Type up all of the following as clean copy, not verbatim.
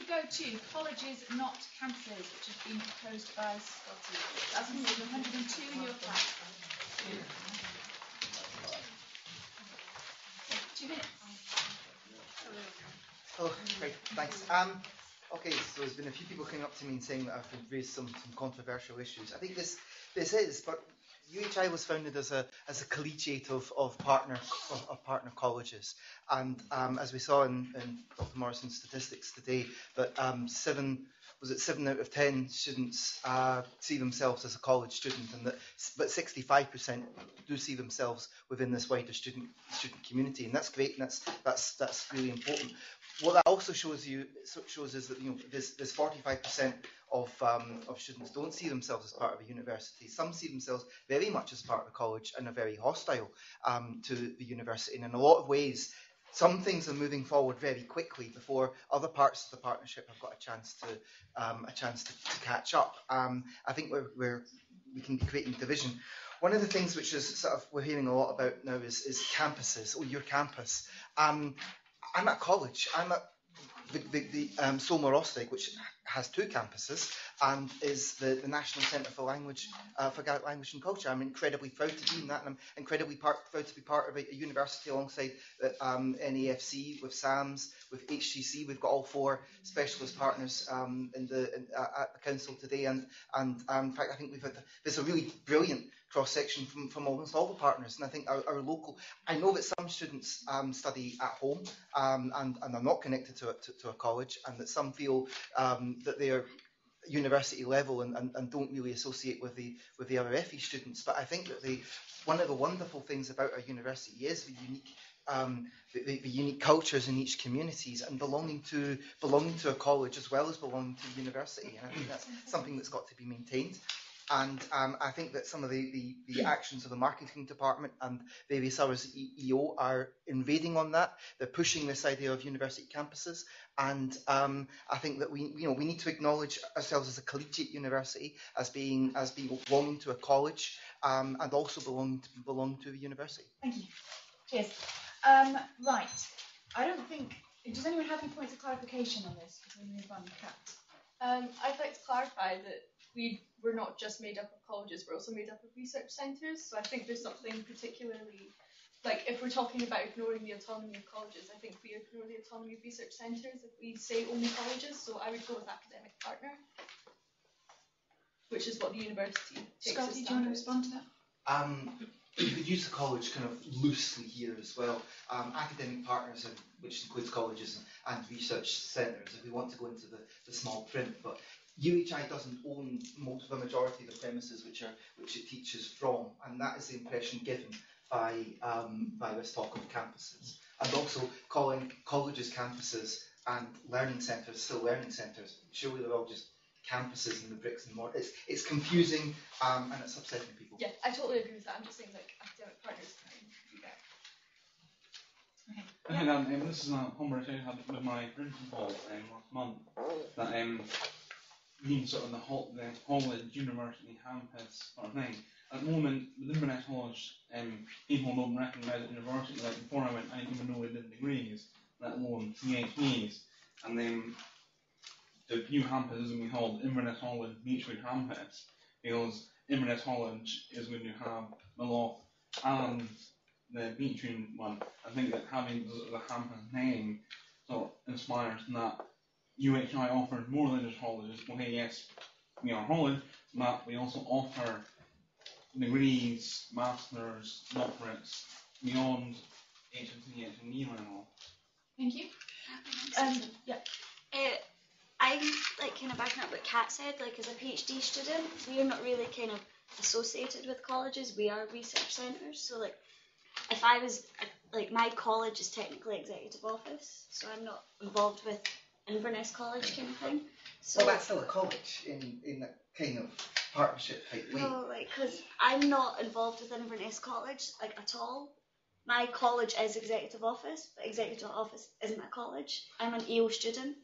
we go to colleges, not campuses, which has been proposed by Scotty. That's on page 102 in your pack. 2 minutes. Oh, great, thanks. Okay, so there's been a few people coming up to me and saying that I've raised some controversial issues. I think this is, but UHI was founded as a collegiate of partner colleges, and as we saw in Dr. Morrison's statistics today, that 7 out of 10 students see themselves as a college student, and but 65% do see themselves within this wider student community, and that's great, and that's really important. What that also shows is that there's 45% of students don't see themselves as part of a university. Some see themselves very much as part of a college and are very hostile to the university. And in a lot of ways, some things are moving forward very quickly before other parts of the partnership have got a chance to catch up. I think we can be creating division. One of the things which is we're hearing a lot about now is campuses. Oh, your campus. I'm at college. I'm at the Solma Rostig, which has 2 campuses and is the National Centre for Gaelic Language and Culture. I'm incredibly proud to be in that, and I'm incredibly proud to be part of a university alongside NAFC, with SAMS, with HGC. We've got all 4 specialist partners at the council today, and in fact, I think there's a really brilliant cross-section from almost all the partners, and I think our local. I know that some students study at home and are not connected to a college, and that some feel that they're university level and don't really associate with the other FE students. But I think that one of the wonderful things about our university is the unique cultures in each communities, and belonging to a college as well as belonging to a university, and I think that's something that's got to be maintained. And I think that some of the actions of the marketing department and various others EO are invading on that. They're pushing this idea of university campuses, and I think that we need to acknowledge ourselves as a collegiate university, as being belonging to a college, and also belong to the university. Thank you. Cheers. Right. I don't think. Does anyone have any points of clarification on this before we move on? Kat? I'd like to clarify that we're not just made up of colleges, we're also made up of research centres. So I think there's something particularly, like if we're talking about ignoring the autonomy of colleges, I think we ignore the autonomy of research centres if we say only colleges. So I would go with academic partner, which is what the university takes. Scotty, do you want to respond to that? We could use the college kind of loosely here as well. Academic partners, which includes colleges and research centres, if we want to go into the small print, but UHI doesn't own the majority of the premises which it teaches from, and that is the impression given by this talk of campuses. And also calling colleges campuses and learning centres still learning centres. Surely they're all just campuses and the bricks and mortar. It's confusing and it's upsetting people. Yeah, I totally agree with that. I'm just saying, like, academic partners can do that. Okay. This is a conversation I had with my principal last month. That means sort of the college, university, campus sort of thing. At the moment, with Inverness College, people don't recognise it university. Like before I went, I didn't even know they did degrees, let alone PhDs. And then the new campus is going to be called Inverness College Beechwood Campus, because Inverness College is going to have the Loch and the Beechwood one. I think that having the campus name sort of inspires that UHI offers more than just colleges. Okay, yes, we are a college, but we also offer degrees, masters, doctorates beyond HNC, HND level. Thank you. Yeah. I'm like kind of backing up what Kat said. Like as a PhD student, we are not really kind of associated with colleges. We are research centres. So like, if I was like, my college is technically executive office, so I'm not involved with Inverness College kind of thing. So well, that's still a college in a kind of partnership type way. No, like because I'm not involved with Inverness College like at all. My college is executive office, but executive office isn't a college. I'm an EO student.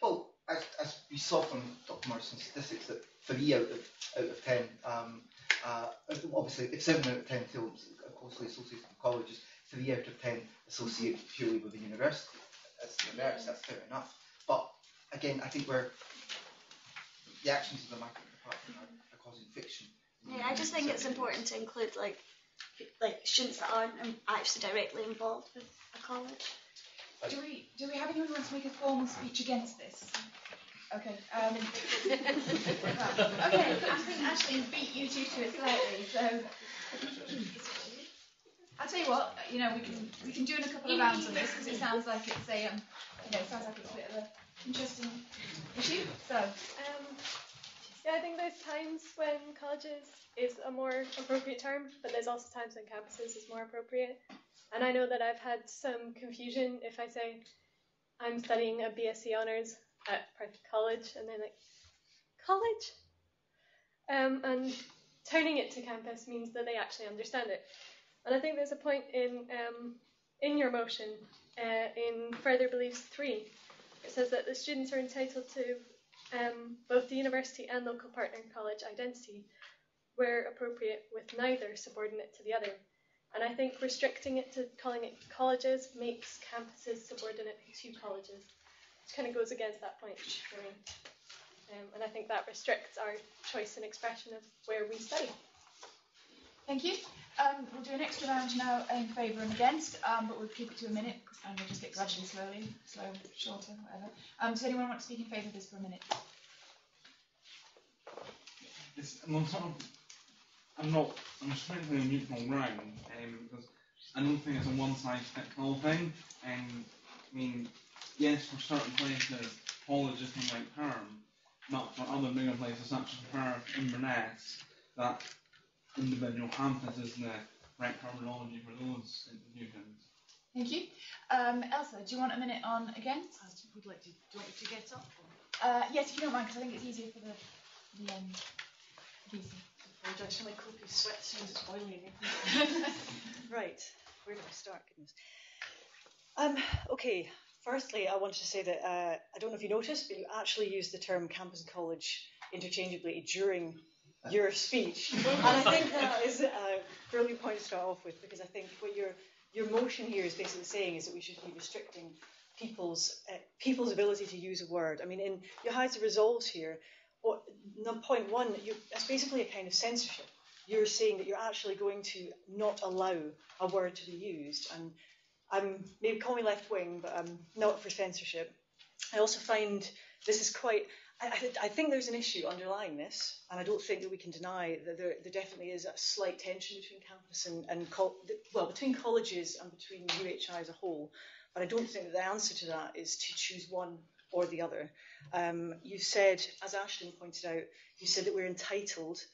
Well, as we saw from Dr. Morrison's statistics, that 3 out of 10, obviously if 7 out of 10 feel closely associated with colleges, 3 out of 10 associate purely with the university. That's fair enough. But again, I think the actions of the marketing department are causing friction. Yeah, I just think it's important to include like students that aren't actually directly involved with a college. Do we have anyone who wants to make a formal speech against this? Okay. Okay. I think Ashley's beat you two to it slightly. So I'll tell you what. We can do in a couple of rounds on this because it sounds like it's a it sounds like it's a bit of an interesting issue. So yeah, I think there's times when colleges is a more appropriate term, but there's also times when campuses is more appropriate. And I know that I've had some confusion if I say I'm studying a BSc Honours at private college, and they're like, college? And turning it to campus means that they actually understand it. And I think there's a point in your motion, in Further Beliefs 3, it says that the students are entitled to both the university and local partner college identity, where appropriate, with neither subordinate to the other. And I think restricting it to calling it colleges makes campuses subordinate to colleges, which kind of goes against that point for me. And I think that restricts our choice and expression of where we study. thank you. We'll do an extra round now in favour and against, but we'll keep it to a minute, and we'll just get gradually slow, shorter, whatever. Does anyone want to speak in favour of this for a minute? I'm just trying to play a neutral ground, because I don't think it's a one-size-fits-all thing. I mean, yes, for certain places, colleges can like term, not for other bigger places such as Perth, Inverness, that individual campus is the right terminology for those institutions. Thank you. Elsa, do you want a minute on against? I would like to. Do you want me to get up? Yes, if you don't mind, because I think it's easier for the easy. I apologise for my copious sweat, as soon as it's boiling again. Right, where do I start? Goodness. Okay, firstly, I wanted to say that I don't know if you noticed, but you actually used the term campus and college interchangeably during your speech. And I think that is a brilliant point to start off with, because I think what your motion here is basically saying is that we should be restricting people's ability to use a word. I mean, in UHISA resolves here, point one, it's basically a kind of censorship. You're saying that you're actually going to not allow a word to be used, and maybe call me left wing, but I'm not for censorship. I also find this is quite. I think there's an issue underlying this, and I don't think that we can deny that there definitely is a slight tension between campus and between colleges and between UHI as a whole. But I don't think that the answer to that is to choose one or the other. You said, as Aisling pointed out, you said that we're entitled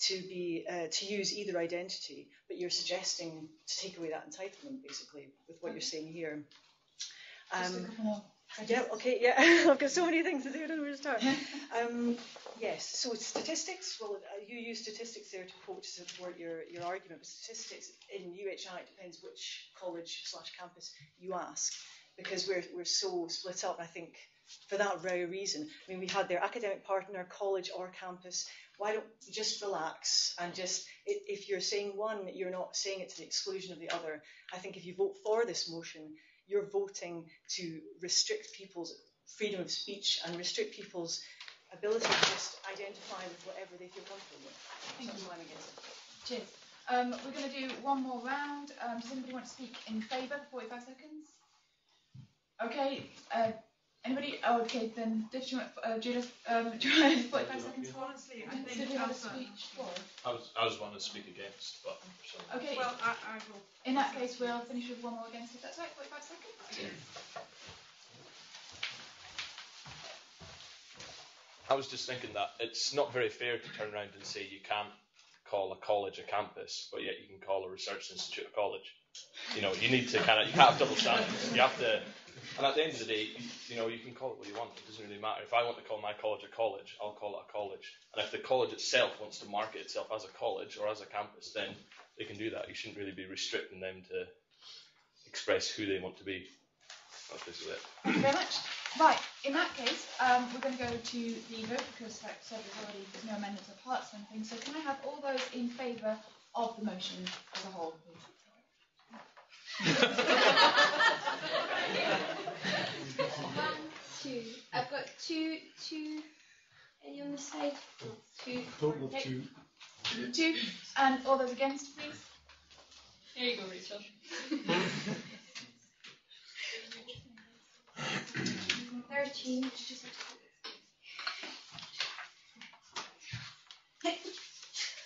to use either identity, but you're suggesting to take away that entitlement, basically, with what you're saying here. Just a couple more. Yeah, okay, yeah. I've got so many things to do, I don't know where to start. Yes, so statistics, well, you use statistics there to quote to support your argument, but statistics in UHI, it depends which college/campus you ask, because we're so split up, I think, for that very reason. I mean, we had their academic partner, college or campus. Why don't we just relax and just, if you're saying one, you're not saying it to the exclusion of the other. I think if you vote for this motion, you're voting to restrict people's freedom of speech and restrict people's ability to just identify with whatever they feel comfortable with. Thank you. So I'm against it. Cheers. We're going to do one more round. Does anybody want to speak in favour for 45 seconds? Okay. Anybody? Oh, okay. Then, do you want, Judith, do you want 45 seconds for? Honestly, I Did think you have a speech for? I was wanting to speak against, but Okay. Well, I will. In that case, we'll finish with one more against, if that's right. 45 seconds. I was just thinking that it's not very fair to turn around and say you can't call a college a campus, but yet you can call a research institute a college. You know, you need to you can't have double standards. You have to, and at the end of the day, you can call it what you want. It doesn't really matter. If I want to call my college a college, I'll call it a college. And if the college itself wants to market itself as a college or as a campus, then they can do that. You shouldn't really be restricting them to express who they want to be. That's basically it. Thank you very much. Right, in that case, we're going to go to the vote because, like I said, there's no amendments or parts or anything. So can I have all those in favour of the motion as a whole, please? 2. I've got 2. Any on the side? 2. Total of Okay. 2. 2. And all those against, please. Here you go, Rachel. 13.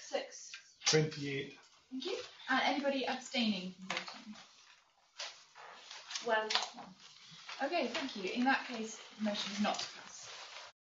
6. 28. Thank you. And anybody abstaining from voting? 1. Okay, thank you. In that case, the motion is not